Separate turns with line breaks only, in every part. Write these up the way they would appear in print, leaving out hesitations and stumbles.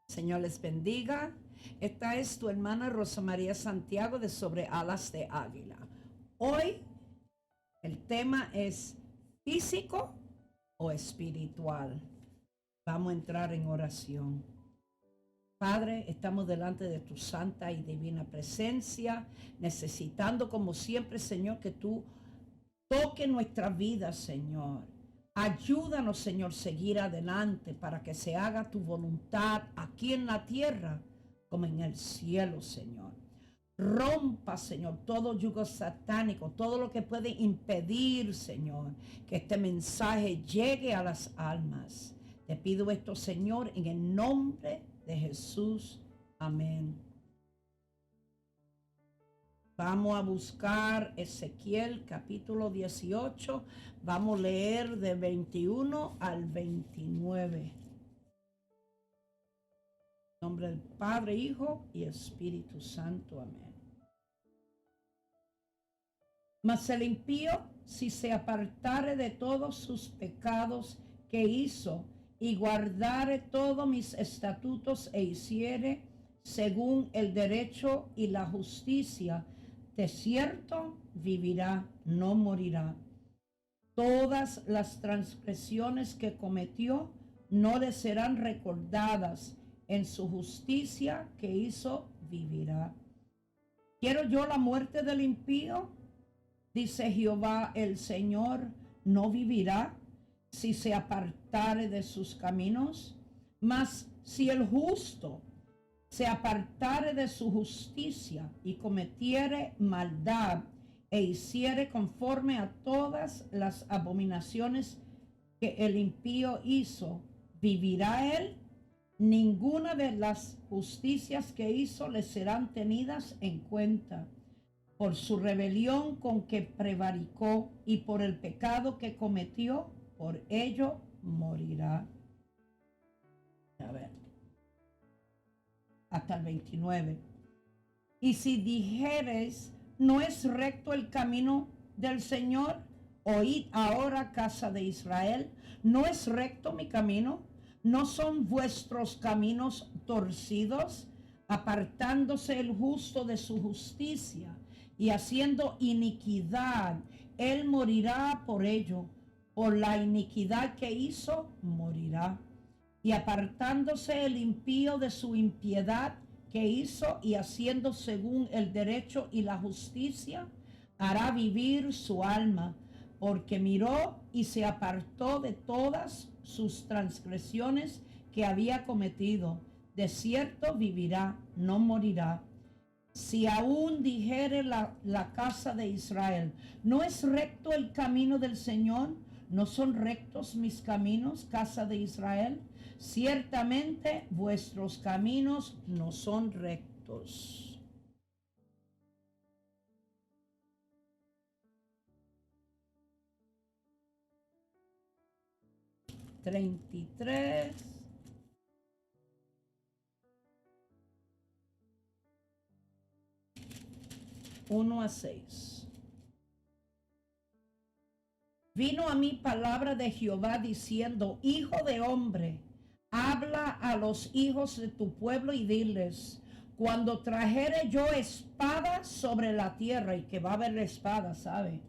Señor les bendiga. Esta es tu hermana Rosa María Santiago de Sobre Alas de Águila. Hoy el tema es físico o espiritual. Vamos a entrar en oración. Padre, estamos delante de tu santa y divina presencia, necesitando como siempre, Señor, que tú toques nuestra vida, Señor. Ayúdanos, Señor, seguir adelante para que se haga tu voluntad aquí en la tierra como en el cielo, Señor. Rompa, Señor, todo yugo satánico, todo lo que puede impedir, Señor, que este mensaje llegue a las almas. Te pido esto, Señor, en el nombre de Jesús. Amén. Vamos a buscar Ezequiel capítulo 18. Vamos a leer de 21 al 29. En nombre del Padre, Hijo y Espíritu Santo. Amén. Mas el impío, si se apartare de todos sus pecados que hizo, y guardare todos mis estatutos e hiciere según el derecho y la justicia, de cierto vivirá, no morirá. Todas las transgresiones que cometió no le serán recordadas, en su justicia que hizo vivirá. ¿Quiero yo la muerte del impío? Dice Jehová el Señor, no vivirá si se apartare de sus caminos. Mas si el justo se apartare de su justicia y cometiere maldad e hiciere conforme a todas las abominaciones que el impío hizo, ¿vivirá él? Ninguna de las justicias que hizo le serán tenidas en cuenta. Por su rebelión con que prevaricó y por el pecado que cometió, por ello morirá. A ver, hasta el 29. Y si dijeres, no es recto el camino del Señor, oíd ahora, casa de Israel, no es recto mi camino, no son vuestros caminos torcidos, apartándose el justo de su justicia y haciendo iniquidad, él morirá por ello. Por la iniquidad que hizo, morirá. Y apartándose el impío de su impiedad que hizo y haciendo según el derecho y la justicia, hará vivir su alma, porque miró y se apartó de todas sus transgresiones que había cometido. De cierto vivirá, no morirá. Si aún dijere la casa de Israel, ¿no es recto el camino del Señor? ¿No son rectos mis caminos, casa de Israel? Ciertamente vuestros caminos no son rectos. (33) 1 a 6. Vino a mí palabra de Jehová diciendo, hijo de hombre, habla a los hijos de tu pueblo y diles, cuando trajere yo espada sobre la tierra, y que va a haber espada, ¿sabe?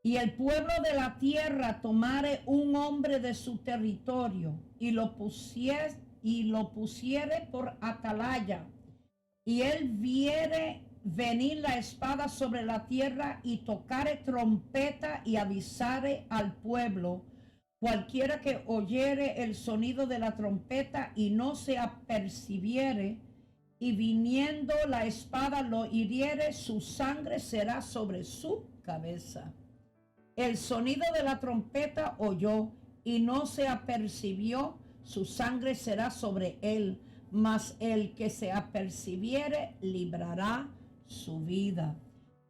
Y el pueblo de la tierra tomare un hombre de su territorio y lo pusiere por atalaya, y él viere venir la espada sobre la tierra y tocare trompeta y avisare al pueblo, cualquiera que oyere el sonido de la trompeta y no se apercibiere, y viniendo la espada lo hiriere, su sangre será sobre su cabeza. El sonido de la trompeta oyó y no se apercibió, su sangre será sobre él, mas el que se apercibiere librará su vida.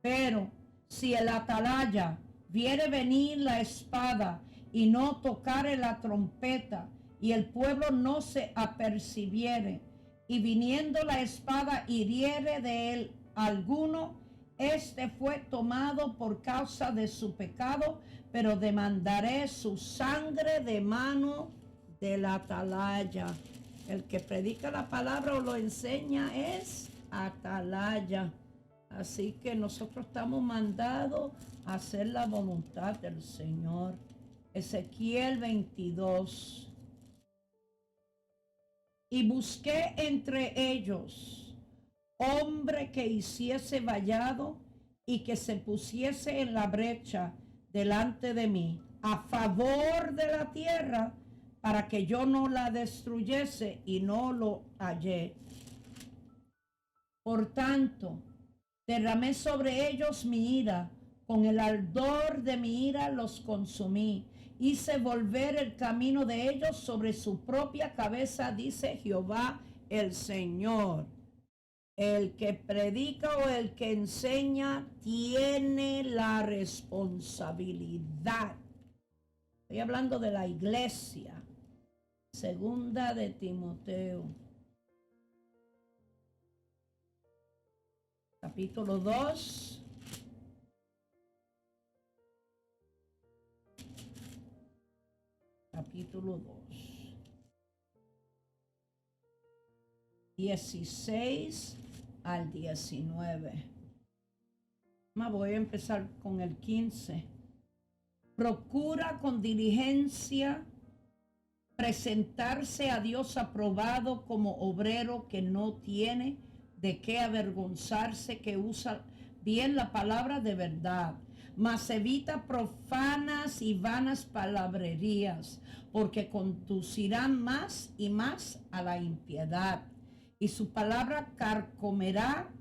Pero si el atalaya viere venir la espada y no tocare la trompeta, y el pueblo no se apercibiere, y viniendo la espada hiriere de él alguno, este fue tomado por causa de su pecado, pero demandaré su sangre de mano del atalaya. El que predica la palabra o lo enseña es atalaya. Así que nosotros estamos mandados a hacer la voluntad del Señor. Ezequiel 22. Y busqué entre ellos hombre que hiciese vallado y que se pusiese en la brecha delante de mí a favor de la tierra para que yo no la destruyese, y no lo hallé. Por tanto, derramé sobre ellos mi ira, con el ardor de mi ira los consumí. Hice volver el camino de ellos sobre su propia cabeza, dice Jehová el Señor. El que predica o el que enseña tiene la responsabilidad. Estoy hablando de la iglesia. Segunda de Timoteo, capítulo 2. Capítulo 2. 16 al 19. Voy a empezar con el 15. Procura con diligencia presentarse a Dios aprobado como obrero que no tiene de qué avergonzarse, que usa bien la palabra de verdad, mas evita profanas y vanas palabrerías, porque conducirán más y más a la impiedad, y su palabra carcomerá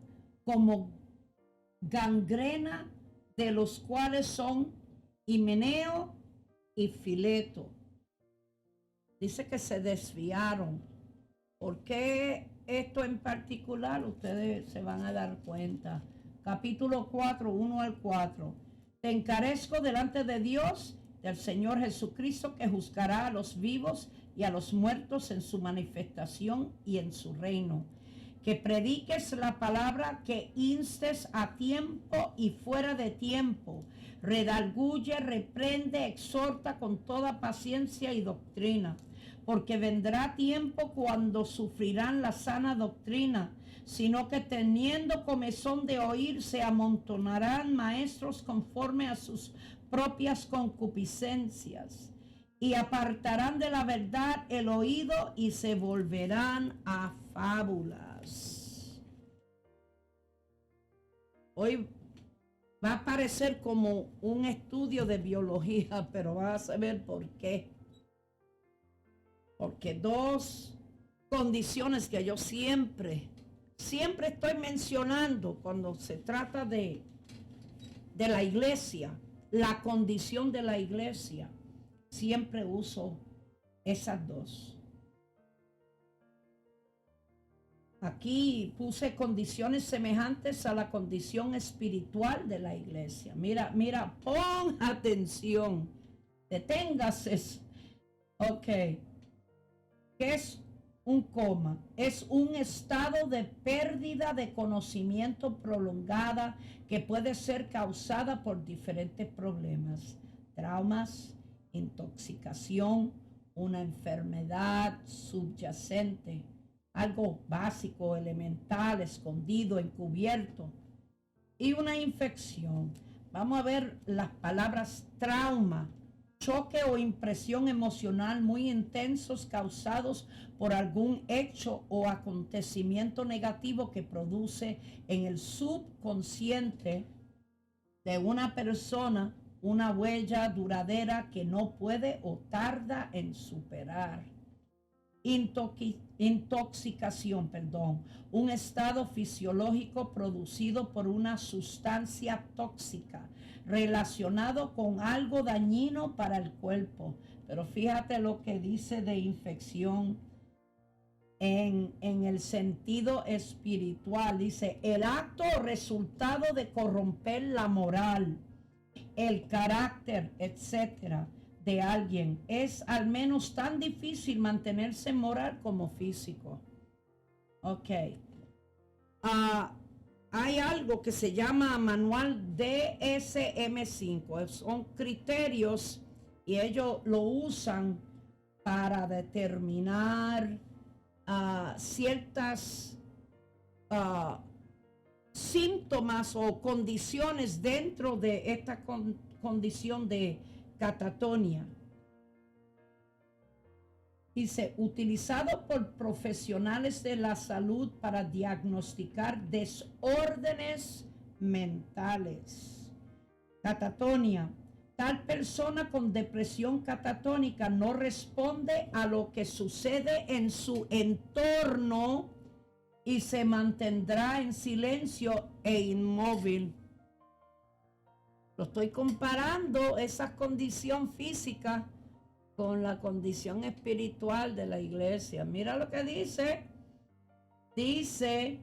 como gangrena, de los cuales son Himeneo y Fileto. Dice que se desviaron. ¿Por qué esto en particular? Ustedes se van a dar cuenta. Capítulo 4, 1 al 4. Te encarezco delante de Dios, del Señor Jesucristo, que juzgará a los vivos y a los muertos en su manifestación y en su reino. Que prediques la palabra, que instes a tiempo y fuera de tiempo. Redarguye, reprende, exhorta con toda paciencia y doctrina. Porque vendrá tiempo cuando sufrirán la sana doctrina, sino que teniendo comezón de oír, se amontonarán maestros conforme a sus propias concupiscencias, y apartarán de la verdad el oído y se volverán a fábulas. Hoy va a parecer como un estudio de biología, pero vas a saber por qué. Porque dos condiciones que yo siempre estoy mencionando cuando se trata de la iglesia, la condición de la iglesia, siempre uso esas dos. Aquí puse condiciones semejantes a la condición espiritual de la iglesia. Mira, pon atención, deténgase. Ok. ¿Qué es un coma? Es un estado de pérdida de conocimiento prolongada que puede ser causada por diferentes problemas, traumas, intoxicación, una enfermedad subyacente, algo básico, elemental, escondido, encubierto, y una infección. Vamos a ver las palabras trauma, choque o impresión emocional muy intensos causados por algún hecho o acontecimiento negativo que produce en el subconsciente de una persona una huella duradera que no puede o tarda en superar. Intoxicación, un estado fisiológico producido por una sustancia tóxica relacionado con algo dañino para el cuerpo. Pero fíjate lo que dice de infección en el sentido espiritual. Dice, el acto o resultado de corromper la moral, el carácter, etcétera, de alguien. Es al menos tan difícil mantenerse moral como físico. Ok. Hay algo que se llama manual DSM-5. Son criterios y ellos lo usan para determinar ciertas síntomas o condiciones dentro de esta condición de catatonia. Dice, utilizado por profesionales de la salud para diagnosticar desórdenes mentales. Catatonia. Tal persona con depresión catatónica no responde a lo que sucede en su entorno y se mantendrá en silencio e inmóvil. Lo estoy comparando esa condición física con la condición espiritual de la iglesia. Mira lo que dice. Dice,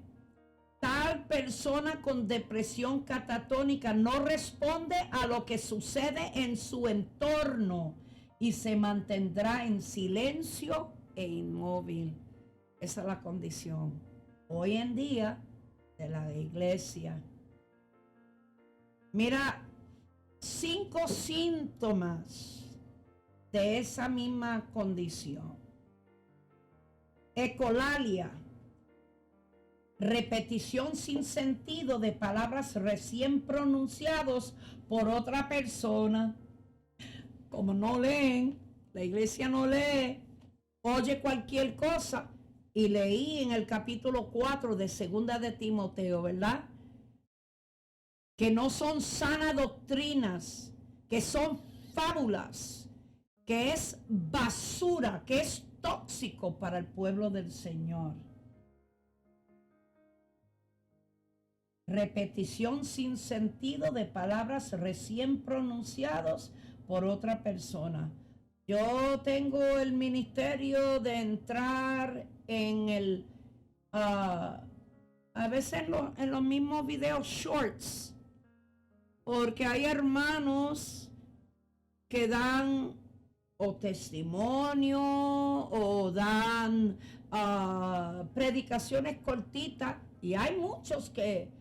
tal persona con depresión catatónica no responde a lo que sucede en su entorno y se mantendrá en silencio e inmóvil. Esa es la condición hoy en día de la iglesia. Mira, 5 síntomas de esa misma condición. Ecolalia, repetición sin sentido de palabras recién pronunciados por otra persona. Como no leen, la iglesia no lee, oye cualquier cosa. Y leí en el capítulo 4 de Segunda de Timoteo, ¿verdad? Que no son sanas doctrinas, que son fábulas, que es basura, que es tóxico para el pueblo del Señor. Repetición sin sentido de palabras recién pronunciadas por otra persona. Yo tengo el ministerio de entrar en el, a veces en los mismos videos shorts, porque hay hermanos que dan o testimonio o dan predicaciones cortitas, y hay muchos que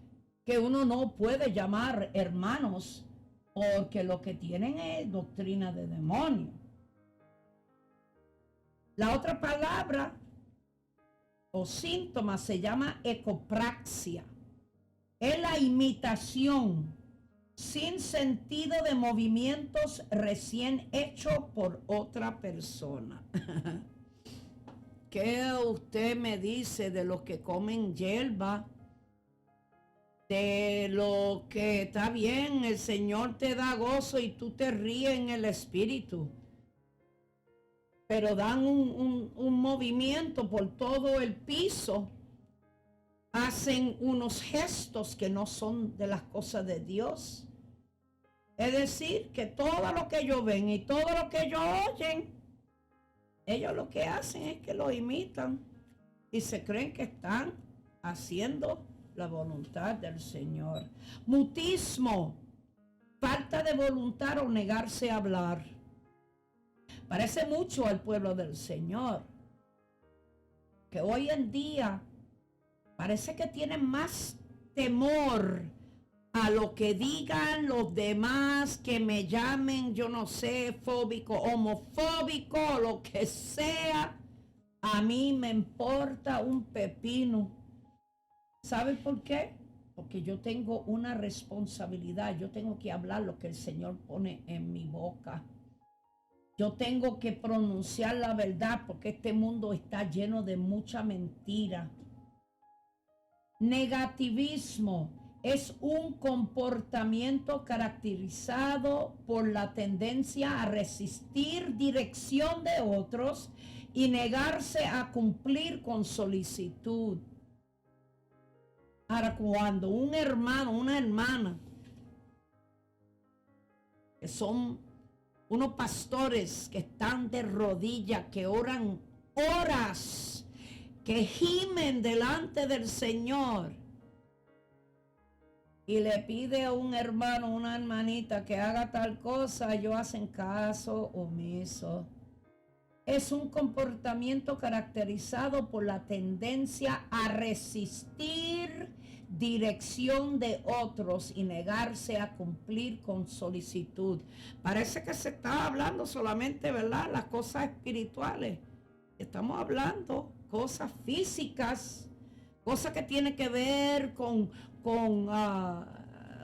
uno no puede llamar hermanos porque lo que tienen es doctrina de demonio. La otra palabra o síntoma se llama ecopraxia. Es la imitación sin sentido de movimientos recién hechos por otra persona. ¿Qué usted me dice de los que comen hierba? De lo que está bien, el Señor te da gozo y tú te ríes en el espíritu, pero dan un movimiento por todo el piso, hacen unos gestos que no son de las cosas de Dios. Es decir, que todo lo que ellos ven y todo lo que ellos oyen, ellos lo que hacen es que lo imitan y se creen que están haciendo la voluntad del Señor. Mutismo, falta de voluntad o negarse a hablar. Parece mucho al pueblo del Señor, que hoy en día parece que tienen más temor a lo que digan los demás, que me llamen, yo no sé, fóbico, homofóbico, lo que sea. A mí me importa un pepino. ¿Sabe por qué? Porque yo tengo una responsabilidad. Yo tengo que hablar lo que el Señor pone en mi boca. Yo tengo que pronunciar la verdad, porque este mundo está lleno de mucha mentira. Negativismo es un comportamiento caracterizado por la tendencia a resistir dirección de otros y negarse a cumplir con solicitud. Ahora, cuando un hermano, una hermana, que son unos pastores que están de rodillas, que oran horas, que gimen delante del Señor, y le pide a un hermano, una hermanita que haga tal cosa, ellos hacen caso omiso. Es un comportamiento caracterizado por la tendencia a resistir dirección de otros y negarse a cumplir con solicitud. Parece que se está hablando solamente, ¿verdad?, las cosas espirituales, Estamos hablando cosas físicas, cosas que tienen que ver con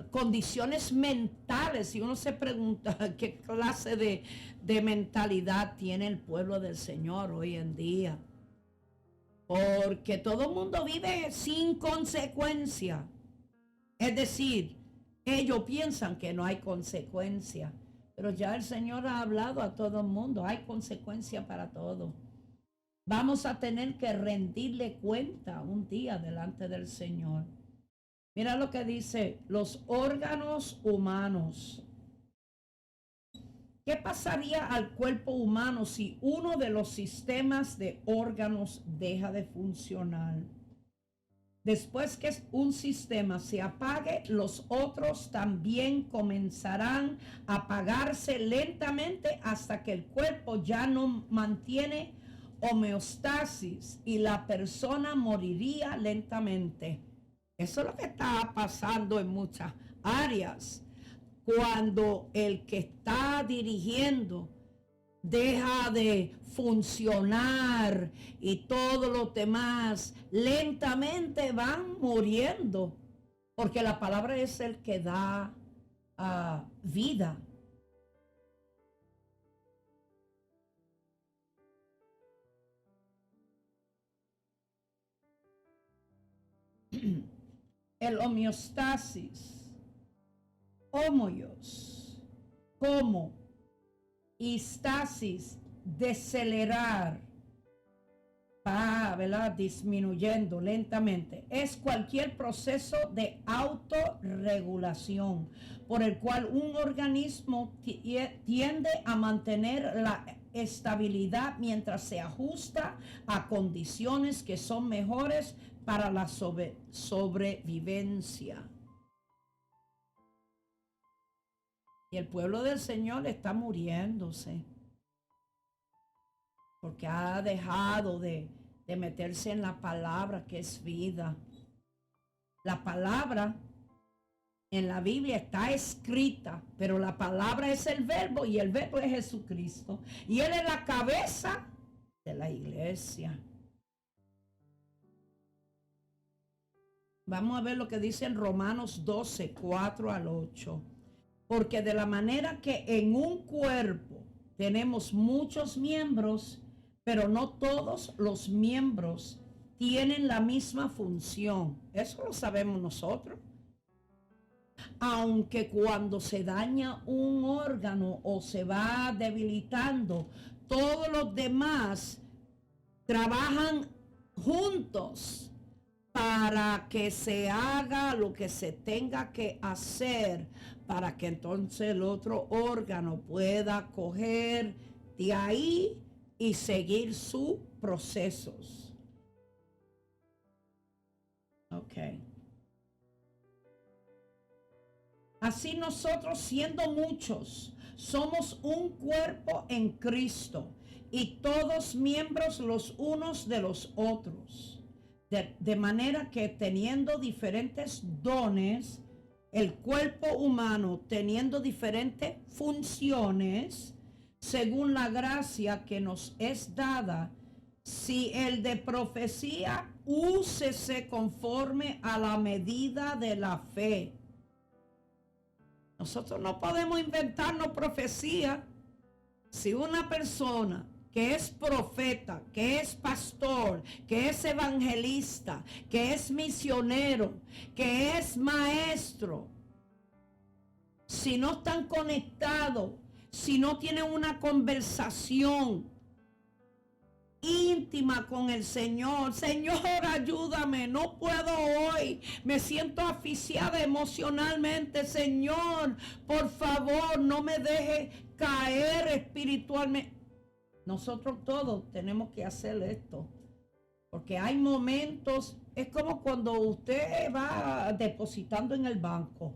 condiciones mentales. Y uno se pregunta qué clase de mentalidad tiene el pueblo del Señor hoy en día. Porque todo el mundo vive sin consecuencia. Es decir, ellos piensan que no hay consecuencia. Pero ya el Señor ha hablado a todo el mundo. Hay consecuencia para todo. Vamos a tener que rendirle cuenta un día delante del Señor. Mira lo que dice, los órganos humanos. ¿Qué pasaría al cuerpo humano si uno de los sistemas de órganos deja de funcionar? Después que un sistema se apague, los otros también comenzarán a apagarse lentamente hasta que el cuerpo ya no mantiene homeostasis y la persona moriría lentamente. Eso es lo que está pasando en muchas áreas. Cuando el que está dirigiendo deja de funcionar y todos los demás lentamente van muriendo, porque la palabra es el que da vida. El homeostasis, homoios, como, y stasis, decelerar, va, ¿verdad?, disminuyendo lentamente. Es cualquier proceso de autorregulación por el cual un organismo tiende a mantener la estabilidad mientras se ajusta a condiciones que son mejores para la sobrevivencia. Y el pueblo del Señor está muriéndose porque ha dejado de meterse en la palabra, que es vida. La palabra en la Biblia está escrita, pero la palabra es el verbo y el verbo es Jesucristo. Y Él es la cabeza de la iglesia. Vamos a ver lo que dice en Romanos 12, 4 al 8. Porque de la manera que en un cuerpo tenemos muchos miembros, pero no todos los miembros tienen la misma función. Eso lo sabemos nosotros. Aunque cuando se daña un órgano o se va debilitando, todos los demás trabajan juntos para que se haga lo que se tenga que hacer, para que entonces el otro órgano pueda coger de ahí y seguir sus procesos. Ok. Así nosotros, siendo muchos, somos un cuerpo en Cristo y todos miembros los unos de los otros. De manera que teniendo diferentes dones, el cuerpo humano teniendo diferentes funciones, según la gracia que nos es dada, si el de profecía, úsese conforme a la medida de la fe. Nosotros no podemos inventarnos profecía. Si una persona que es profeta, que es pastor, que es evangelista, que es misionero, que es maestro, si no están conectados, si no tienen una conversación íntima con el Señor, Señor, ayúdame, no puedo hoy, me siento asfixiada emocionalmente, Señor, por favor, no me deje caer espiritualmente. Nosotros todos tenemos que hacer esto, porque hay momentos, es como cuando usted va depositando en el banco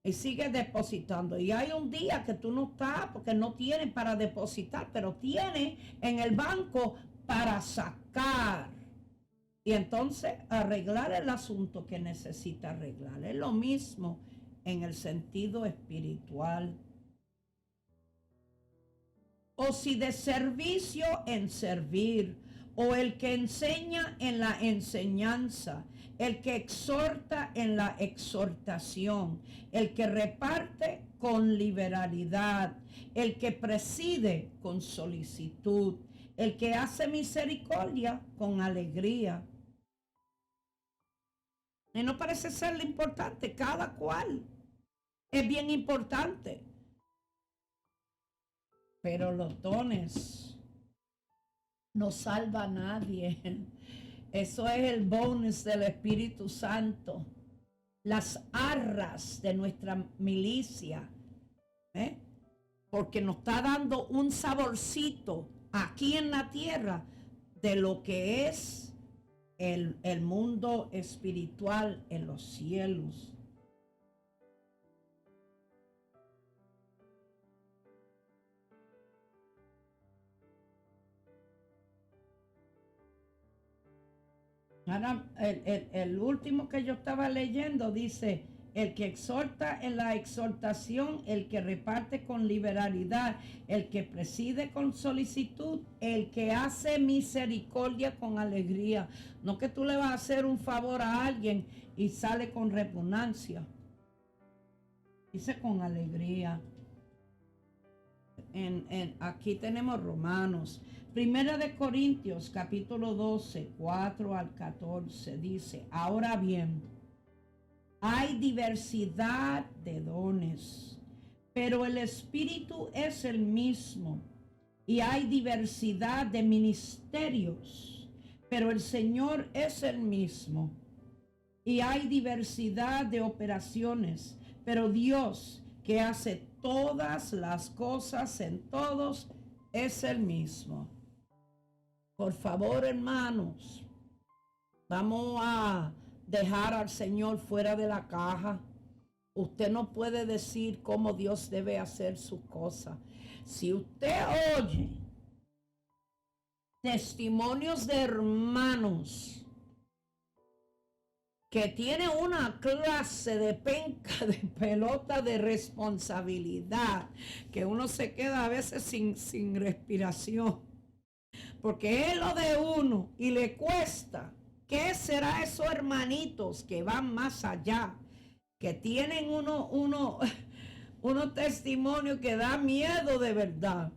y sigue depositando, y hay un día que tú no estás porque no tienes para depositar, pero tienes en el banco para sacar, y entonces arreglar el asunto que necesita arreglar. Es lo mismo en el sentido espiritual. o si de servicio en servir, o el que enseña en la enseñanza, el que exhorta en la exhortación, el que reparte con liberalidad, el que preside con solicitud, el que hace misericordia con alegría. Y no parece ser lo importante, cada cual es bien importante. Pero los dones no salva a nadie. Eso es el bonus del Espíritu Santo. Las arras de nuestra milicia. Porque nos está dando un saborcito aquí en la tierra de lo que es el mundo espiritual en los cielos. Ahora, el último que yo estaba leyendo dice, el que exhorta en la exhortación, el que reparte con liberalidad, el que preside con solicitud, el que hace misericordia con alegría. No que tú le vas a hacer un favor a alguien y sale con repugnancia. Dice con alegría. Aquí tenemos Romanos. Primera de Corintios, capítulo 12, 4 al 14, dice, ahora bien, hay diversidad de dones, pero el Espíritu es el mismo. Y hay diversidad de ministerios, pero el Señor es el mismo. Y hay diversidad de operaciones, pero Dios, que hace todas las cosas en todos, es el mismo. Por favor, hermanos, vamos a dejar al Señor fuera de la caja. Usted no puede decir cómo Dios debe hacer sus cosas. Si usted oye testimonios de hermanos que tienen una clase de penca de pelota de responsabilidad, que uno se queda a veces sin respiración, porque es lo de uno y le cuesta. ¿Qué será esos hermanitos que van más allá? Que tienen unos testimonios que da miedo de verdad.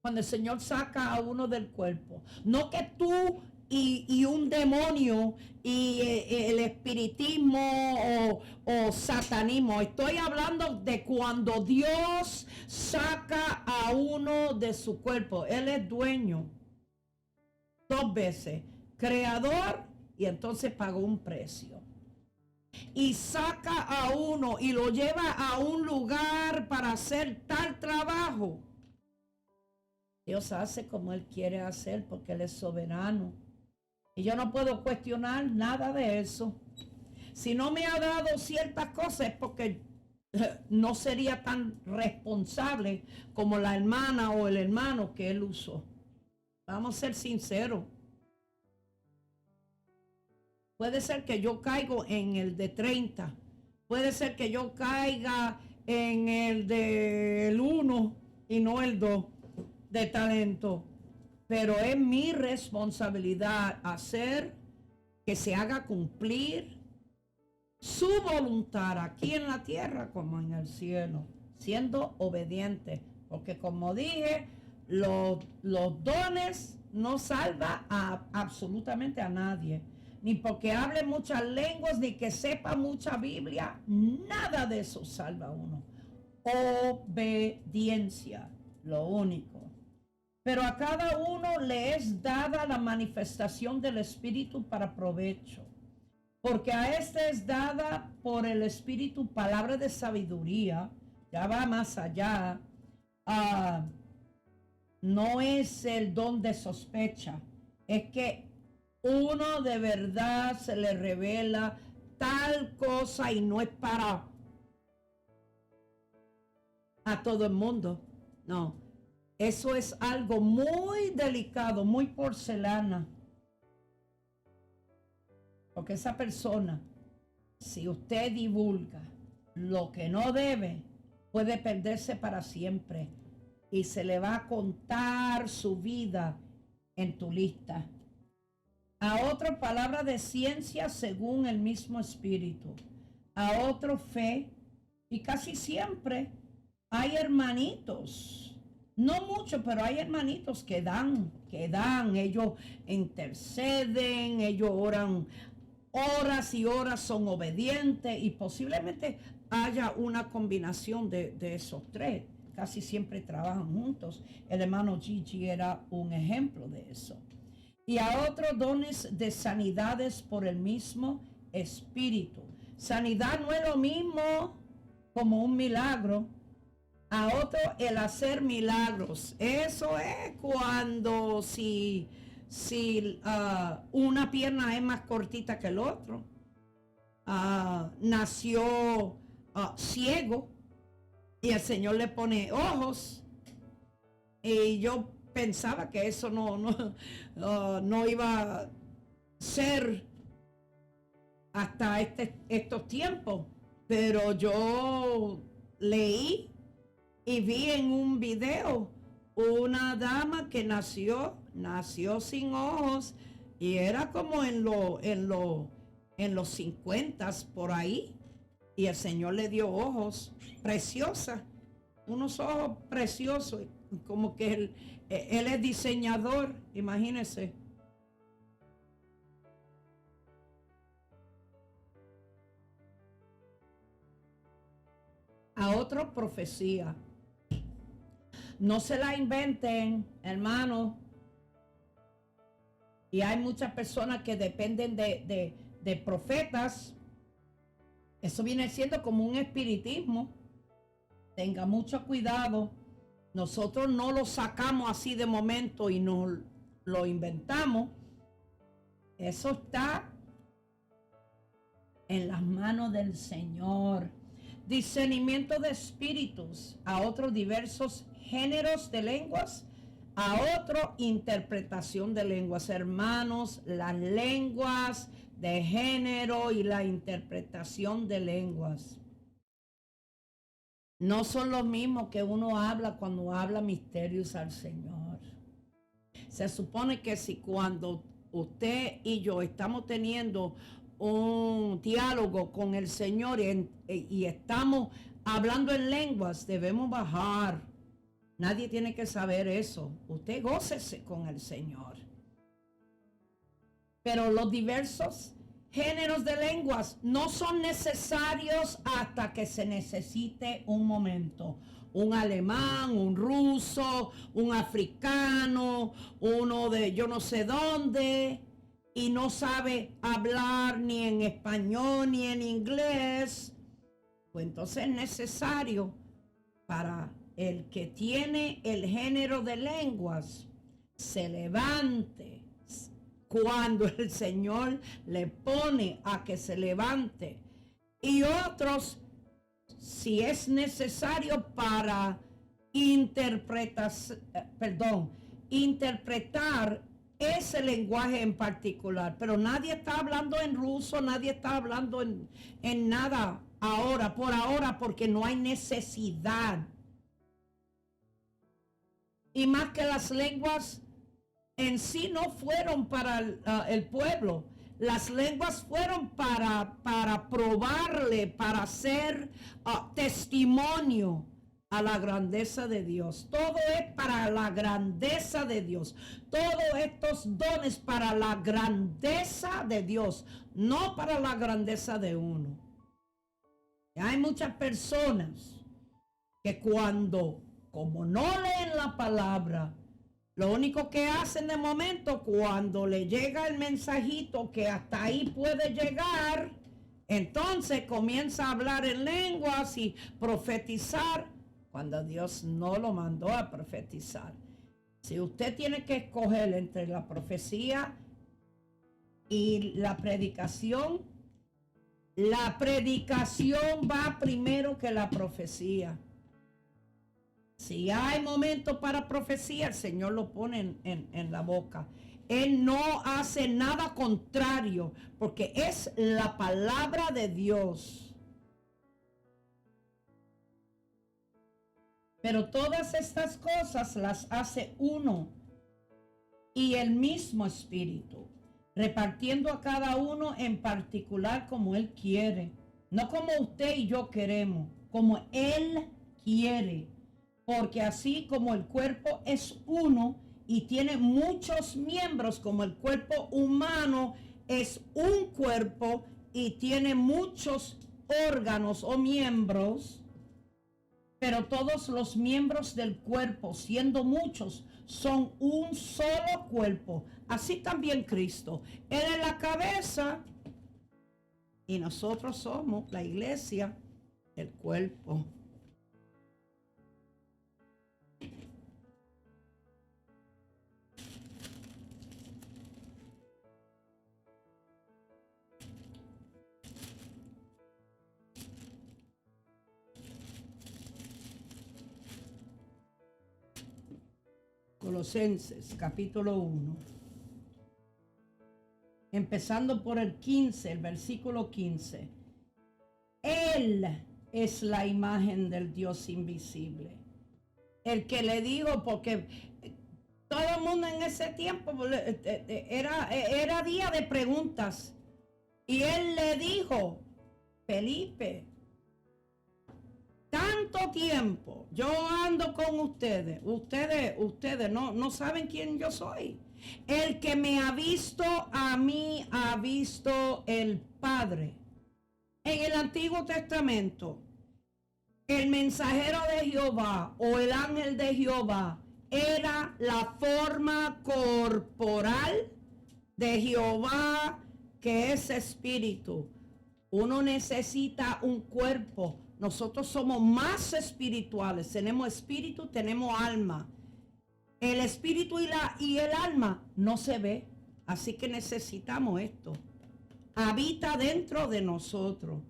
Cuando el Señor saca a uno del cuerpo. No que tú y un demonio y el espiritismo o satanismo. Estoy hablando de cuando Dios saca a uno de su cuerpo. Él es dueño. 2 veces. Creador y entonces pagó un precio. Y saca a uno y lo lleva a un lugar para hacer tal trabajo. Dios hace como Él quiere hacer porque Él es soberano. Y yo no puedo cuestionar nada de eso. Si no me ha dado ciertas cosas es porque no sería tan responsable como la hermana o el hermano que Él usó. Vamos a ser sinceros. Puede ser que yo caigo en el de 30. Puede ser que yo caiga en el del 1 y no el 2 de talento. Pero es mi responsabilidad hacer que se haga cumplir su voluntad aquí en la tierra como en el cielo, siendo obediente. Porque como dije, los dones no salvan absolutamente a nadie. Ni porque hable muchas lenguas, ni que sepa mucha Biblia. Nada de eso salva a uno. Obediencia, lo único. Pero a cada uno le es dada la manifestación del Espíritu para provecho. Porque a este es dada por el Espíritu palabra de sabiduría. Ya va más allá. No es el don de sospecha. Es que uno de verdad se le revela tal cosa y no es para a todo el mundo. No. Eso es algo muy delicado, muy porcelana. Porque esa persona, si usted divulga lo que no debe, puede perderse para siempre y se le va a contar su vida en tu lista. A otro palabra de ciencia según el mismo espíritu. A otro fe. Y casi siempre hay hermanitos. No mucho, pero hay hermanitos que dan. Ellos interceden, ellos oran horas y horas, son obedientes y posiblemente haya una combinación de esos tres. Casi siempre trabajan juntos. El hermano Gigi era un ejemplo de eso. Y a otros dones de sanidades por el mismo espíritu. Sanidad no es lo mismo como un milagro. A otro el hacer milagros. Eso es cuando si una pierna es más cortita que el otro. Nació ciego y el Señor le pone ojos. Y yo pensaba que eso no iba a ser hasta estos tiempos, pero yo leí y vi en un video una dama que nació sin ojos y era como en los 50 por ahí, y el Señor le dio ojos preciosa, unos ojos preciosos, como que él es diseñador, imagínense. A otro profecía. No se la inventen, hermano. Y hay muchas personas que dependen de profetas. Eso viene siendo como un espiritismo. Tenga mucho cuidado. Nosotros no lo sacamos así de momento y no lo inventamos. Eso está en las manos del Señor. Discernimiento de espíritus. A otros diversos géneros de lenguas. A otro interpretación de lenguas. Hermanos, las lenguas de género y la interpretación de lenguas no son los mismos que uno habla cuando habla misterios al Señor. Se supone que si cuando usted y yo estamos teniendo un diálogo con el Señor y estamos hablando en lenguas, debemos bajar. Nadie tiene que saber eso. Usted gócese con el Señor. Pero los diversos géneros de lenguas no son necesarios hasta que se necesite un momento. Un alemán, un ruso, un africano, uno de yo no sé dónde, y no sabe hablar ni en español ni en inglés, pues entonces es necesario para el que tiene el género de lenguas se levante cuando el Señor le pone a que se levante, y otros si es necesario para interpretar ese lenguaje en particular. Pero nadie está hablando en ruso, nadie está hablando en nada por ahora, porque no hay necesidad. Y más que las lenguas en sí no fueron para el pueblo. Las lenguas fueron para probarle, para hacer testimonio a la grandeza de Dios. Todo es para la grandeza de Dios. Todos estos dones para la grandeza de Dios, no para la grandeza de uno. Y hay muchas personas que como no leen la palabra, lo único que hacen de momento, cuando le llega el mensajito que hasta ahí puede llegar, entonces comienza a hablar en lenguas y profetizar, cuando Dios no lo mandó a profetizar. Si usted tiene que escoger entre la profecía y la predicación va primero que la profecía. Si hay momento para profecía, el Señor lo pone en la boca. Él no hace nada contrario, porque es la palabra de Dios. Pero todas estas cosas las hace uno y el mismo Espíritu, repartiendo a cada uno en particular como Él quiere, no como usted y yo queremos, como Él quiere, porque así como el cuerpo es uno y tiene muchos miembros, como el cuerpo humano es un cuerpo y tiene muchos órganos o miembros, pero todos los miembros del cuerpo, siendo muchos, son un solo cuerpo. Así también Cristo. Él es la cabeza y nosotros somos la iglesia, el cuerpo. Colosenses capítulo 1. Empezando por el 15, el versículo 15. Él es la imagen del Dios invisible. El que le digo, porque todo el mundo en ese tiempo era día de preguntas. Y él le dijo, Felipe, tanto tiempo yo ando con ustedes. Ustedes no saben quién yo soy. El que me ha visto a mí, ha visto el Padre. En el Antiguo Testamento, el mensajero de Jehová o el ángel de Jehová era la forma corporal de Jehová, que es espíritu. Uno necesita un cuerpo. Nosotros somos más espirituales. Tenemos espíritu, tenemos alma. El espíritu y el alma no se ve. Así que necesitamos esto. Habita dentro de nosotros.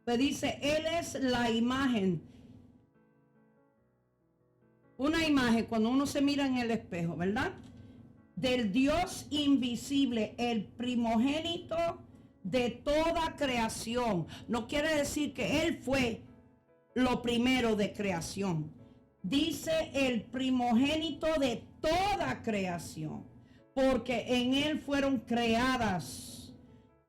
Pues dice, Él es la imagen. Una imagen cuando uno se mira en el espejo, ¿verdad? Del Dios invisible, el primogénito de toda creación. No quiere decir que Él fue lo primero de creación. Dice el primogénito de toda creación, porque en Él fueron creadas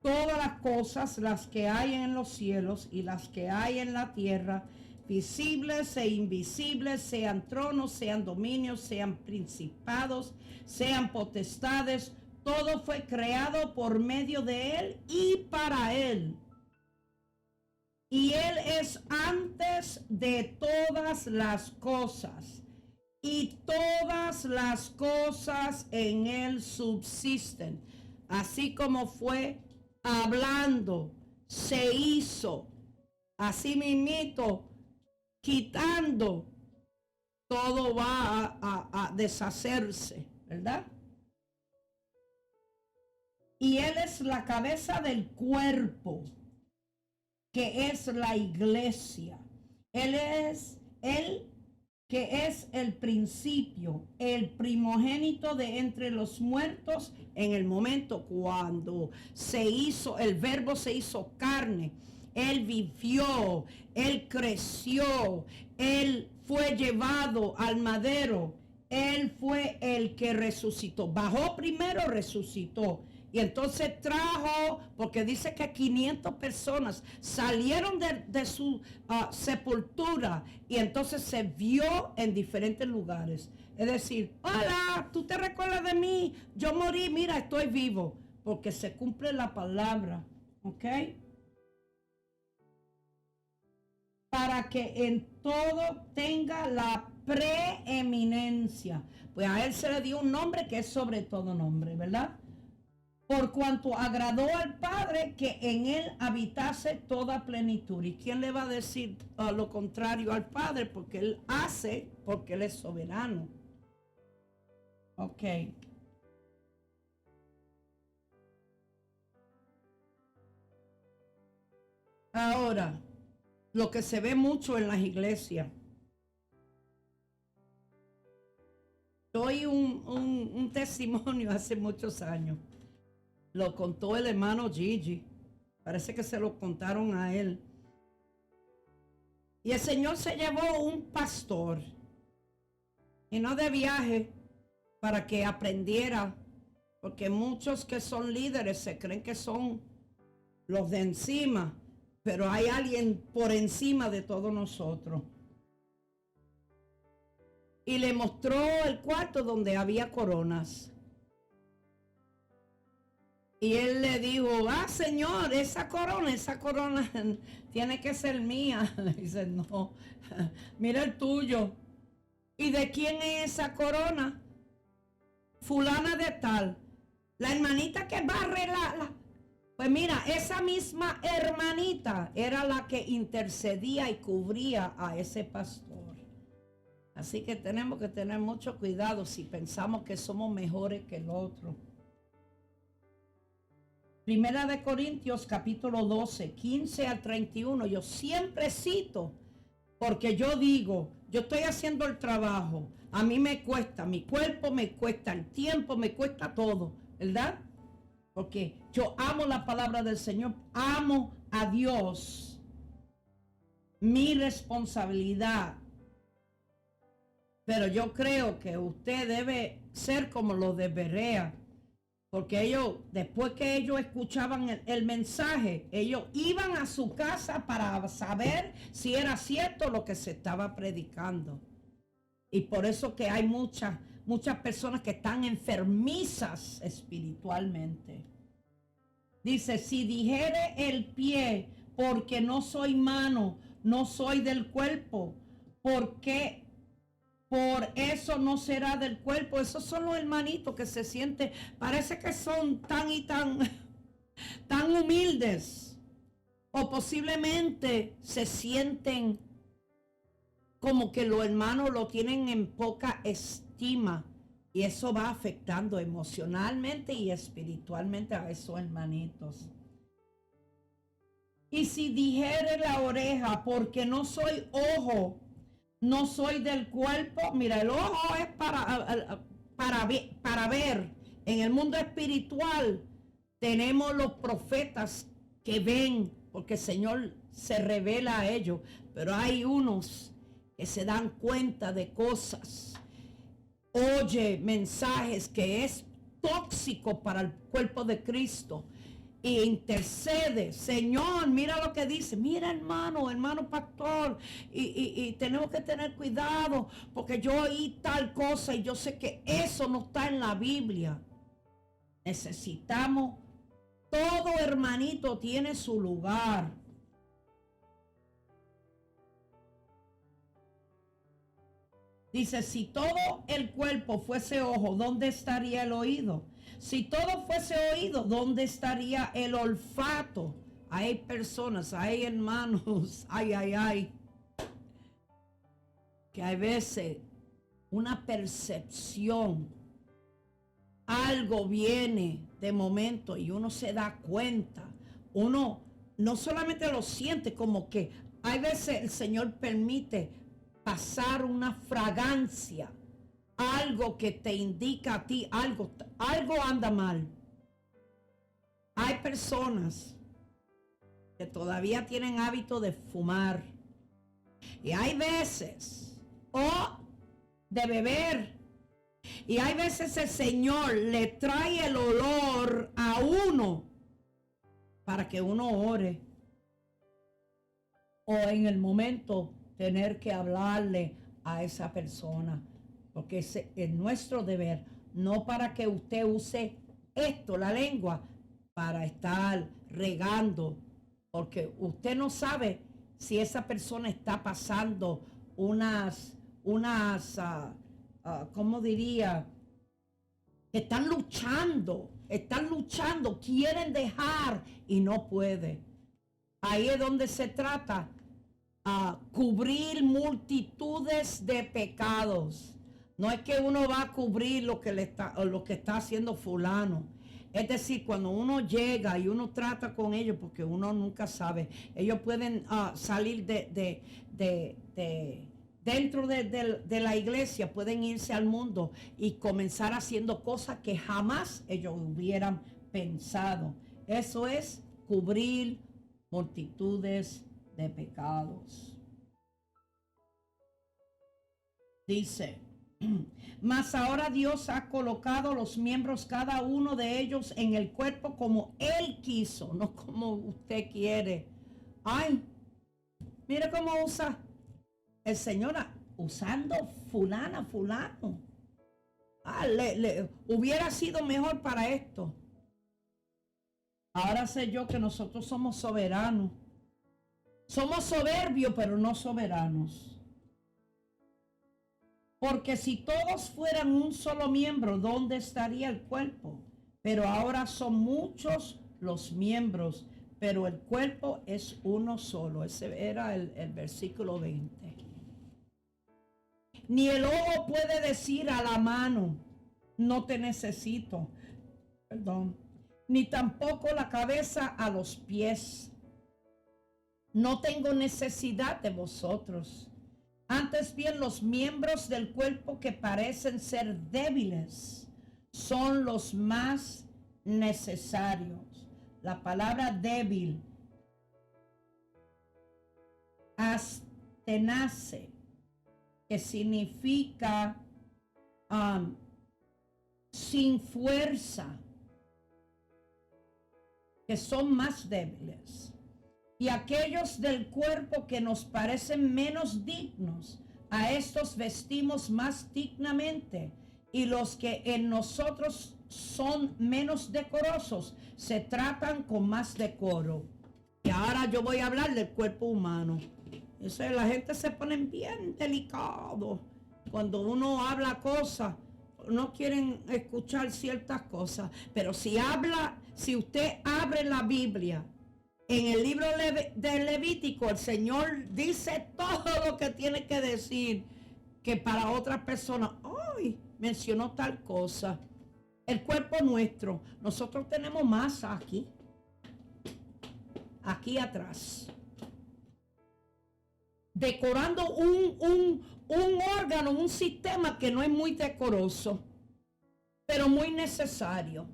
todas las cosas, las que hay en los cielos y las que hay en la tierra, visibles e invisibles, sean tronos, sean dominios, sean principados, sean potestades. Todo fue creado por medio de Él y para Él. Y Él es antes de todas las cosas. Y todas las cosas en Él subsisten. Así como fue hablando, se hizo. Así mismito, quitando, todo va a deshacerse, ¿verdad? Y Él es la cabeza del cuerpo, que es la iglesia. Él que es el principio, el primogénito de entre los muertos, en el momento cuando se hizo, el verbo se hizo carne. Él vivió, Él creció, Él fue llevado al madero. Él fue el que resucitó. Bajó primero, resucitó. Y entonces trajo, porque dice que 500 personas salieron de su sepultura y entonces se vio en diferentes lugares. Es decir, hola, ¿tú te recuerdas de mí? Yo morí, mira, estoy vivo. Porque se cumple la palabra, ¿ok? Para que en todo tenga la preeminencia. Pues a Él se le dio un nombre que es sobre todo nombre, ¿verdad? Por cuanto agradó al Padre que en Él habitase toda plenitud. ¿Y quién le va a decir lo contrario al Padre? Porque Él hace, porque Él es soberano. Ok. Ahora, lo que se ve mucho en las iglesias. Doy un testimonio hace muchos años. Lo contó el hermano Gigi. Parece que se lo contaron a él. Y el Señor se llevó un pastor. y no de viaje, para que aprendiera, porque muchos que son líderes se creen que son los de encima, pero hay alguien por encima de todos nosotros. Y le mostró el cuarto donde había coronas. Y él le dijo, señor, esa corona tiene que ser mía. Dice, no, mira el tuyo. ¿Y de quién es esa corona? Fulana de tal. La hermanita que barre Pues mira, esa misma hermanita era la que intercedía y cubría a ese pastor. Así que tenemos que tener mucho cuidado si pensamos que somos mejores que el otro. Primera de Corintios capítulo 12, 15 al 31. Yo siempre cito, porque yo digo, yo estoy haciendo el trabajo. A mí me cuesta, mi cuerpo me cuesta, el tiempo me cuesta todo, ¿verdad? Porque yo amo la palabra del Señor, amo a Dios. Mi responsabilidad. Pero yo creo que usted debe ser como los de Berea. Porque ellos, después que ellos escuchaban el mensaje, ellos iban a su casa para saber si era cierto lo que se estaba predicando. Y por eso que hay muchas personas que están enfermizas espiritualmente. Dice, si dijere el pie, porque no soy mano, no soy del cuerpo, ¿por qué? Por eso no será del cuerpo. Esos son los hermanitos que se sienten, parece que son tan humildes. O posiblemente se sienten como que los hermanos lo tienen en poca estima. Y eso va afectando emocionalmente y espiritualmente a esos hermanitos. Y si dijere la oreja, porque no soy ojo, no soy del cuerpo. Mira, el ojo es para ver. En el mundo espiritual tenemos los profetas que ven, porque el Señor se revela a ellos. Pero hay unos que se dan cuenta de cosas. Oye mensajes que es tóxico para el cuerpo de Cristo. Y intercede, Señor, mira lo que dice, mira hermano pastor, y tenemos que tener cuidado, porque yo oí tal cosa y yo sé que eso no está en la Biblia. Necesitamos, todo hermanito tiene su lugar. Dice, si todo el cuerpo fuese ojo, ¿dónde estaría el oído? Si todo fuese oído, ¿dónde estaría el olfato? Hay personas, hay hermanos, que hay veces una percepción, algo viene de momento y uno se da cuenta. Uno no solamente lo siente, como que hay veces el Señor permite pasar una fragancia, algo que te indica a ti, algo anda mal. Hay personas que todavía tienen hábito de fumar. Y hay veces, o de beber. Y hay veces el Señor le trae el olor a uno para que uno ore. O en el momento tener que hablarle a esa persona. Porque es nuestro deber, no para que usted use esto, la lengua, para estar regando. Porque usted no sabe si esa persona está pasando ¿cómo diría? Están luchando, quieren dejar y no puede. Ahí es donde se trata a cubrir multitudes de pecados. No es que uno va a cubrir lo que está haciendo fulano. Es decir, cuando uno llega y uno trata con ellos, porque uno nunca sabe, ellos pueden salir dentro de la iglesia, pueden irse al mundo y comenzar haciendo cosas que jamás ellos hubieran pensado. Eso es cubrir multitudes de pecados. Dice, Mas ahora Dios ha colocado los miembros, cada uno de ellos, en el cuerpo como Él quiso, no como usted quiere. Ay, mire cómo usa el Señor usando fulano. Hubiera sido mejor para esto. Ahora sé yo que nosotros somos soberanos. Somos soberbios, pero no soberanos. Porque si todos fueran un solo miembro, ¿dónde estaría el cuerpo? Pero ahora son muchos los miembros, pero el cuerpo es uno solo. Ese era el versículo 20. Ni el ojo puede decir a la mano, no te necesito. Perdón. Ni tampoco la cabeza a los pies. No tengo necesidad de vosotros. Antes bien, los miembros del cuerpo que parecen ser débiles son los más necesarios. La palabra débil, astenace, que significa sin fuerza, que son más débiles. Y aquellos del cuerpo que nos parecen menos dignos, a estos vestimos más dignamente. Y los que en nosotros son menos decorosos, se tratan con más decoro. Y ahora yo voy a hablar del cuerpo humano. Eso, la gente se pone bien delicado cuando uno habla cosas. No quieren escuchar ciertas cosas. Pero si usted abre la Biblia, en el libro de Levítico, el Señor dice todo lo que tiene que decir, que para otras personas, ¡ay! Mencionó tal cosa. El cuerpo nuestro, nosotros tenemos masa aquí atrás, decorando un órgano, un sistema que no es muy decoroso, pero muy necesario.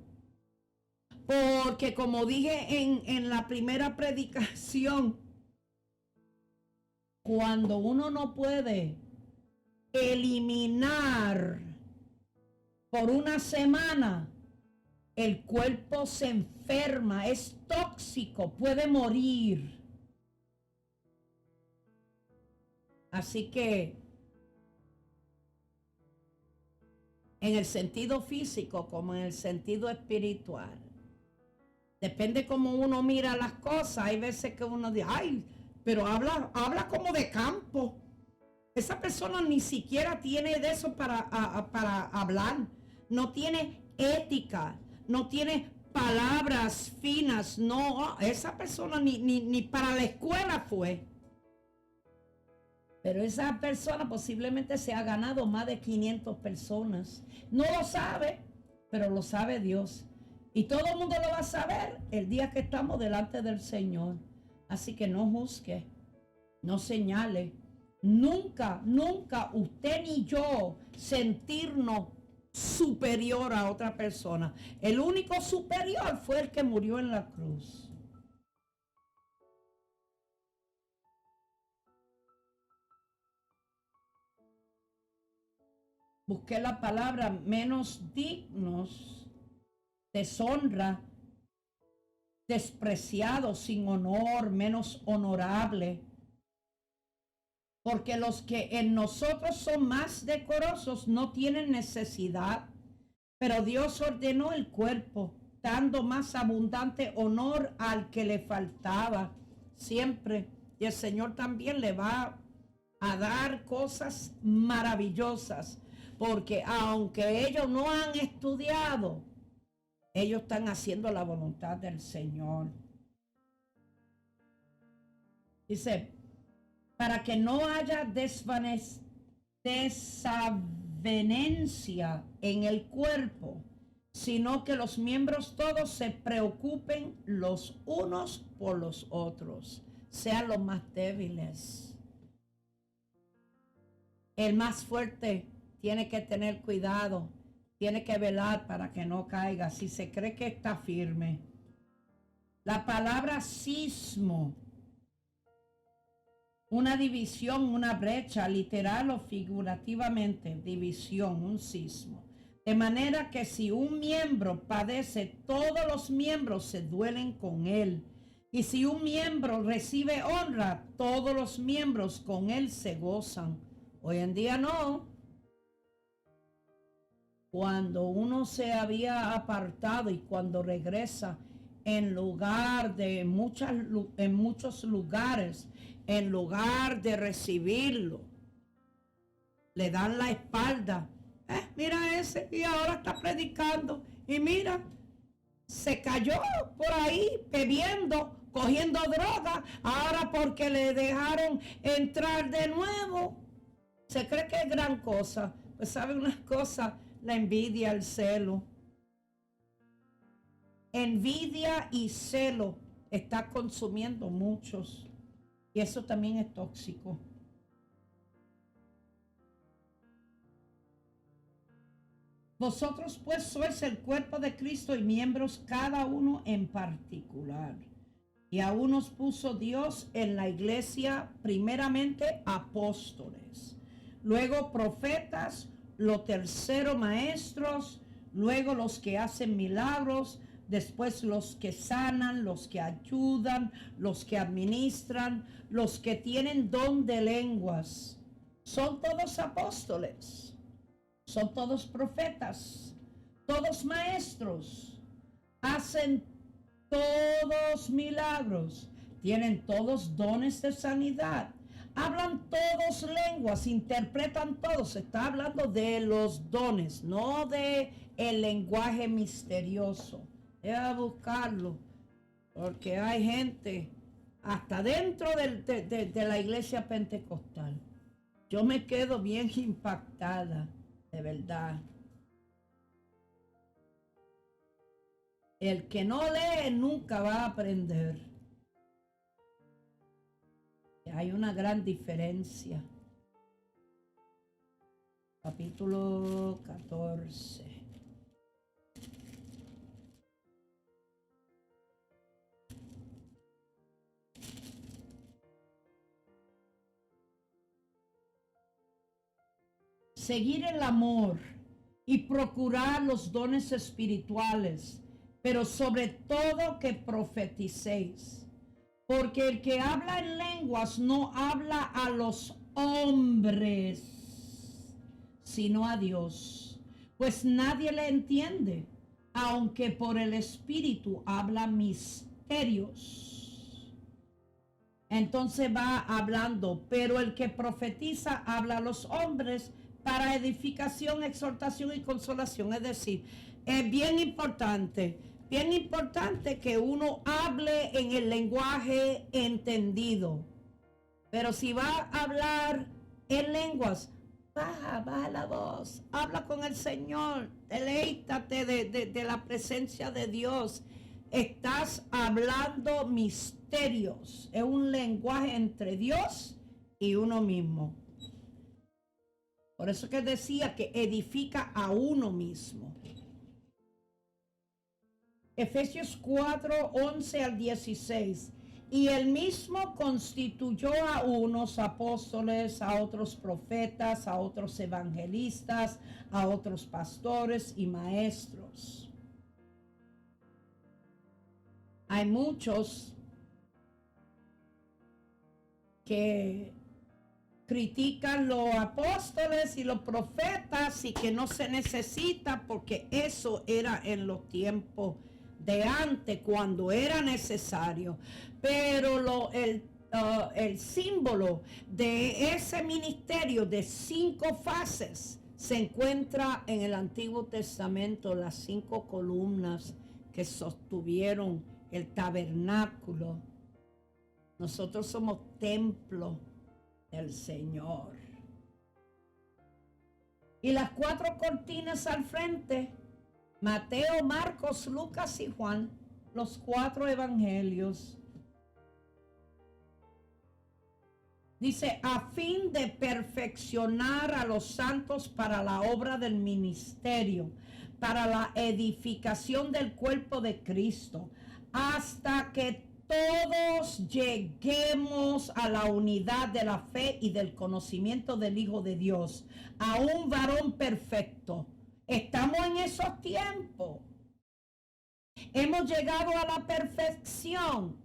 Porque como dije en la primera predicación, cuando uno no puede eliminar por una semana, el cuerpo se enferma, es tóxico, puede morir. Así que en el sentido físico como en el sentido espiritual, depende cómo uno mira las cosas. Hay veces que uno dice, ay, pero habla como de campo. Esa persona ni siquiera tiene de eso para hablar. No tiene ética, no tiene palabras finas. No, esa persona ni para la escuela fue. Pero esa persona posiblemente se ha ganado más de 500 personas. No lo sabe, pero lo sabe Dios. Y todo el mundo lo va a saber el día que estamos delante del Señor. Así que no juzgue, no señale. Nunca usted ni yo sentirnos superior a otra persona. El único superior fue el que murió en la cruz. Busqué la palabra menos dignos, deshonra, despreciado, sin honor, menos honorable. Porque los que en nosotros son más decorosos no tienen necesidad, pero Dios ordenó el cuerpo, dando más abundante honor al que le faltaba siempre. Y el Señor también le va a dar cosas maravillosas, porque aunque ellos no han estudiado, ellos están haciendo la voluntad del Señor. Dice, para que no haya desavenencia en el cuerpo, sino que los miembros todos se preocupen los unos por los otros, sean los más débiles. El más fuerte tiene que tener cuidado, tiene que velar para que no caiga si se cree que está firme. La palabra sismo una división, una brecha, literal o figurativamente, división, un sismo. De manera que si un miembro padece, todos los miembros se duelen con él. Y si un miembro recibe honra, todos los miembros con él se gozan. Hoy en día no. Cuando uno se había apartado y cuando regresa, en lugar de en muchos lugares, en lugar de recibirlo, le dan la espalda. Mira ese, y ahora está predicando. Y mira, se cayó por ahí bebiendo, cogiendo droga. Ahora porque le dejaron entrar de nuevo, se cree que es gran cosa. Pues sabe una cosa, la envidia, el celo. Envidia y celo está consumiendo muchos. Y eso también es tóxico. Vosotros pues sois el cuerpo de Cristo y miembros cada uno en particular. Y a unos puso Dios en la iglesia primeramente apóstoles, luego profetas, lo tercero maestros, luego los que hacen milagros, después los que sanan, los que ayudan, los que administran, los que tienen don de lenguas. Son todos apóstoles, son todos profetas, todos maestros, hacen todos milagros, tienen todos dones de sanidad, hablan todos lenguas, interpretan todos. Se está hablando de los dones, no de el lenguaje misterioso. Voy a buscarlo, porque hay gente hasta dentro de la iglesia pentecostal. Yo me quedo bien impactada, de verdad. El que no lee nunca va a aprender. Hay una gran diferencia. Capítulo 14. Seguir el amor y procurar los dones espirituales, pero sobre todo que profeticéis. Porque el que habla en lenguas no habla a los hombres, sino a Dios, pues nadie le entiende, aunque por el Espíritu habla misterios. Entonces va hablando, pero el que profetiza habla a los hombres para edificación, exhortación y consolación. Es decir, es bien importante que uno hable en el lenguaje entendido. Pero si va a hablar en lenguas, baja la voz, habla con el Señor, deleítate de la presencia de Dios. Estás hablando misterios, es un lenguaje entre Dios y uno mismo. Por eso que decía que edifica a uno mismo. Efesios 4, 11 al 16. Y él mismo constituyó a unos apóstoles, a otros profetas, a otros evangelistas, a otros pastores y maestros. Hay muchos que critican los apóstoles y los profetas y que no se necesita porque eso era en los tiempos de antes cuando era necesario. Pero el símbolo de ese ministerio de 5 fases se encuentra en el Antiguo Testamento, las 5 columnas que sostuvieron el tabernáculo. Nosotros somos templo del Señor. Y las 4 cortinas al frente, Mateo, Marcos, Lucas y Juan, los 4 evangelios. Dice, a fin de perfeccionar a los santos para la obra del ministerio, para la edificación del cuerpo de Cristo, hasta que todos lleguemos a la unidad de la fe y del conocimiento del Hijo de Dios, a un varón perfecto. Estamos en esos tiempos. Hemos llegado a la perfección.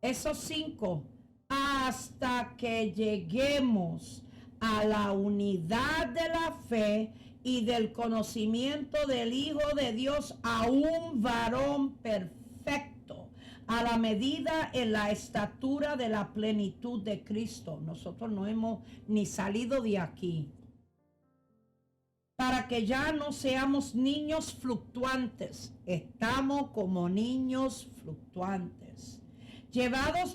Esos 5, hasta que lleguemos a la unidad de la fe y del conocimiento del Hijo de Dios, a un varón perfecto, a la medida en la estatura de la plenitud de Cristo. Nosotros no hemos ni salido de aquí. Para que ya no seamos niños fluctuantes. Estamos como niños fluctuantes, llevados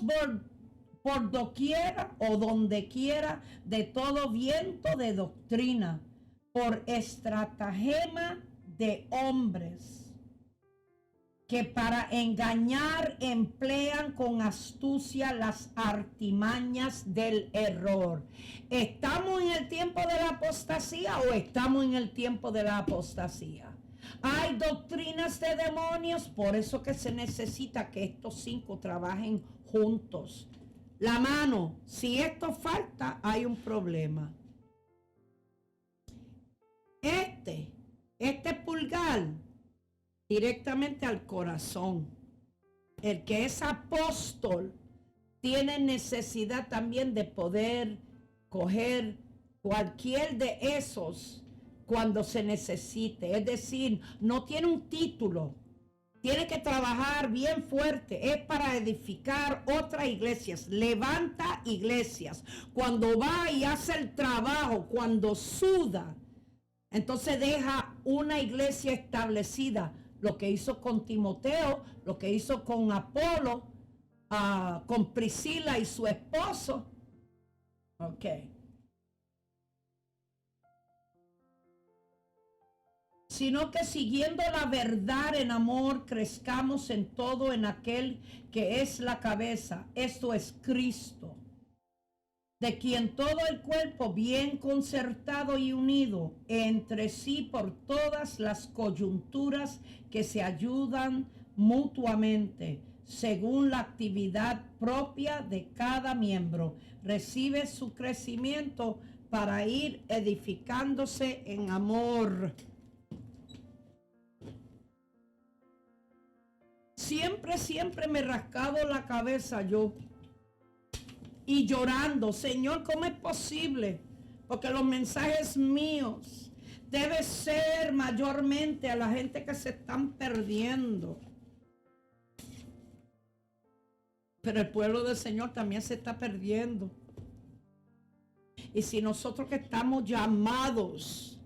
por doquiera o donde quiera de todo viento de doctrina, por estratagema de hombres que para engañar emplean con astucia las artimañas del error. ¿Estamos en el tiempo de la apostasía o estamos en el tiempo de la apostasía? Hay doctrinas de demonios, por eso que se necesita que estos 5 trabajen juntos. La mano, si esto falta, hay un problema. Este pulgar, directamente al corazón. El que es apóstol tiene necesidad también de poder coger cualquier de esos cuando se necesite. Es decir, no tiene un título. Tiene que trabajar bien fuerte. Es para edificar otras iglesias. Levanta iglesias. Cuando va y hace el trabajo, cuando suda, entonces deja una iglesia establecida. Lo que hizo con Timoteo, lo que hizo con Apolo, con Priscila y su esposo. Ok. Sino que siguiendo la verdad en amor, crezcamos en todo en aquel que es la cabeza, esto es Cristo, de quien todo el cuerpo bien concertado y unido entre sí por todas las coyunturas que se ayudan mutuamente, según la actividad propia de cada miembro, recibe su crecimiento para ir edificándose en amor. Siempre me he rascado la cabeza yo y llorando, Señor, ¿cómo es posible? Porque los mensajes míos deben ser mayormente a la gente que se están perdiendo. Pero el pueblo del Señor también se está perdiendo. Y si nosotros que estamos llamados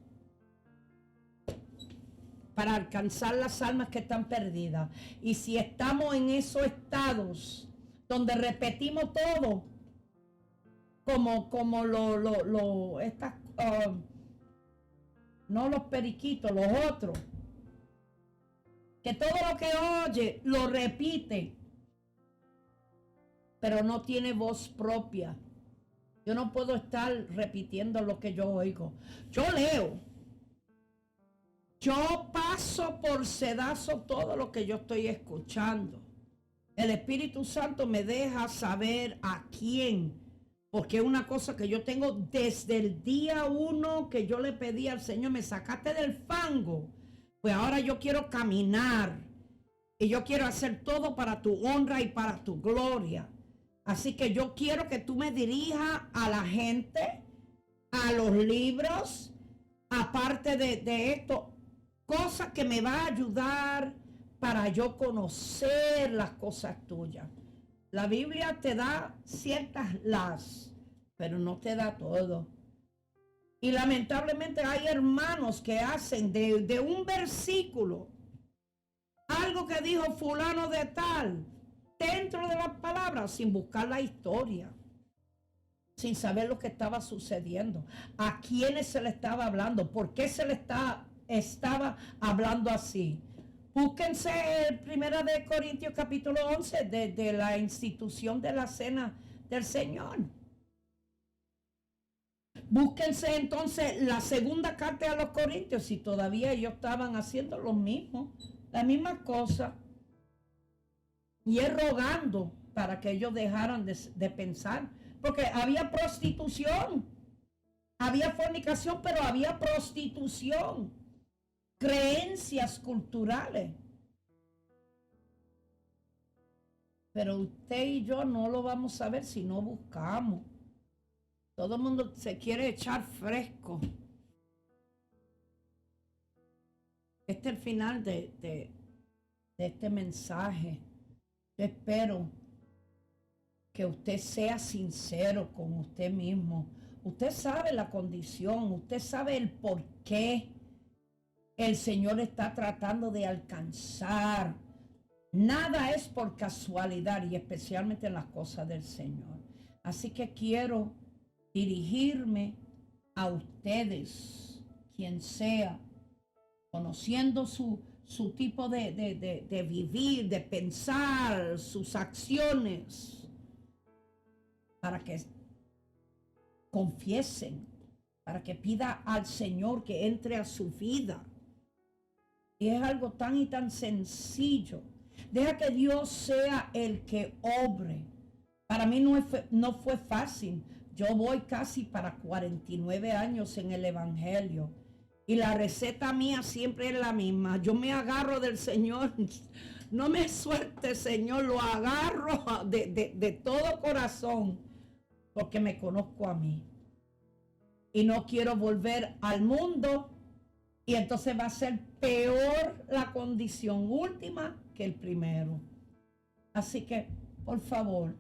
para alcanzar las almas que están perdidas, y si estamos en esos estados donde repetimos todo, como no los periquitos, los otros, que todo lo que oye lo repite, pero no tiene voz propia. Yo no puedo estar repitiendo lo que yo oigo. Yo leo. Yo paso por sedazo todo lo que yo estoy escuchando. El Espíritu Santo me deja saber a quién. Porque es una cosa que yo tengo desde el día 1 que yo le pedí al Señor, me sacaste del fango. Pues ahora yo quiero caminar. Y yo quiero hacer todo para tu honra y para tu gloria. Así que yo quiero que tú me dirijas a la gente, a los libros, aparte de esto, cosas que me va a ayudar para yo conocer las cosas tuyas. La Biblia te da ciertas pero no te da todo. Y lamentablemente hay hermanos que hacen de un versículo algo que dijo fulano de tal dentro de las palabras sin buscar la historia, sin saber lo que estaba sucediendo, a quiénes se le estaba hablando, por qué se le estaba hablando así. Búsquense el 1 de Corintios capítulo 11 de la institución de la cena del Señor. Búsquense entonces la segunda carta a los Corintios, si todavía ellos estaban haciendo lo mismo, la misma cosa. Y es rogando para que ellos dejaran de pensar. Porque había prostitución, había fornicación, pero había prostitución. Creencias culturales. Pero usted y yo no lo vamos a ver si no buscamos. Todo el mundo se quiere echar fresco. Este es el final de este mensaje. Yo espero que usted sea sincero con usted mismo. Usted sabe la condición, usted sabe el por qué el Señor está tratando de alcanzar. Nada es por casualidad y especialmente en las cosas del Señor. Así que quiero dirigirme a ustedes, quien sea, conociendo su tipo de vivir, de pensar, sus acciones, para que confiesen, para que pida al Señor que entre a su vida. Y es algo tan y tan sencillo. Deja que Dios sea el que obre. Para mí no fue fácil. Yo voy casi para 49 años en el Evangelio. Y la receta mía siempre es la misma. Yo me agarro del Señor. No me suelte, Señor. Lo agarro de todo corazón. Porque me conozco a mí. Y no quiero volver al mundo. Y entonces va a ser peor la condición última que el primero. Así que, por favor,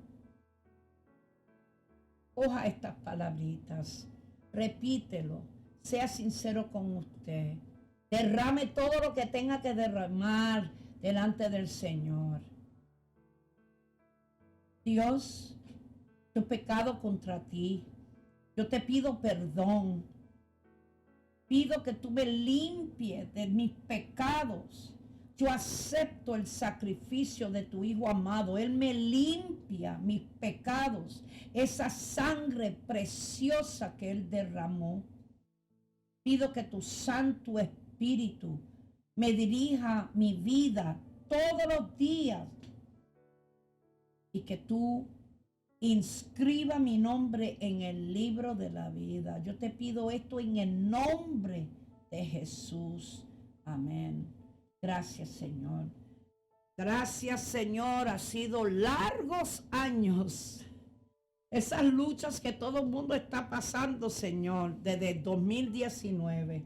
coja estas palabritas, repítelo, sea sincero con usted. Derrame todo lo que tenga que derramar delante del Señor. Dios, yo he pecado contra ti. Yo te pido perdón. Pido que tú me limpies de mis pecados. Yo acepto el sacrificio de tu Hijo amado. Él me limpia mis pecados. Esa sangre preciosa que Él derramó. Pido que tu Santo Espíritu me dirija mi vida todos los días. Y que tú inscriba mi nombre en el libro de la vida. Yo te pido esto en el nombre de Jesús. Amén. Gracias, Señor. Gracias, Señor. Ha sido largos años. Esas luchas que todo el mundo está pasando, Señor, desde el 2019.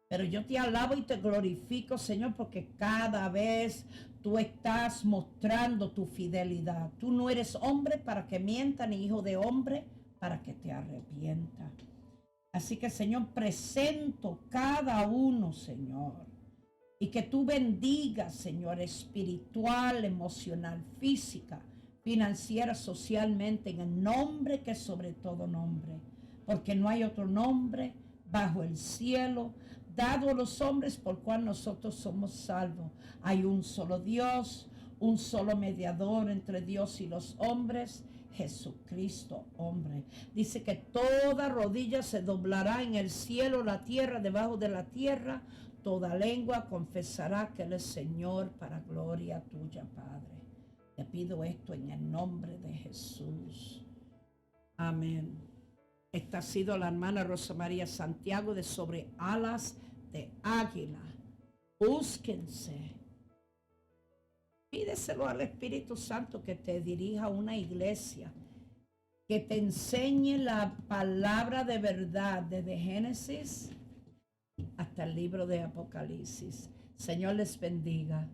Pero yo te alabo y te glorifico, Señor, porque cada vez tú estás mostrando tu fidelidad. Tú no eres hombre para que mienta, ni hijo de hombre para que te arrepienta. Así que, Señor, presento cada uno, Señor. Y que tú bendigas, Señor, espiritual, emocional, física, financiera, socialmente, en el nombre que es sobre todo nombre. Porque no hay otro nombre bajo el cielo dado a los hombres por cual nosotros somos salvos. Hay un solo Dios, un solo mediador entre Dios y los hombres, Jesucristo, hombre. Dice que toda rodilla se doblará en el cielo, la tierra, debajo de la tierra. Toda lengua confesará que Él es Señor, para gloria tuya, Padre. Te pido esto en el nombre de Jesús. Amén. Esta ha sido la hermana Rosa María Santiago de Sobre Alas de Águila. Búsquense. Pídeselo al Espíritu Santo que te dirija a una iglesia, que te enseñe la palabra de verdad desde Génesis hasta el libro de Apocalipsis. Señor les bendiga.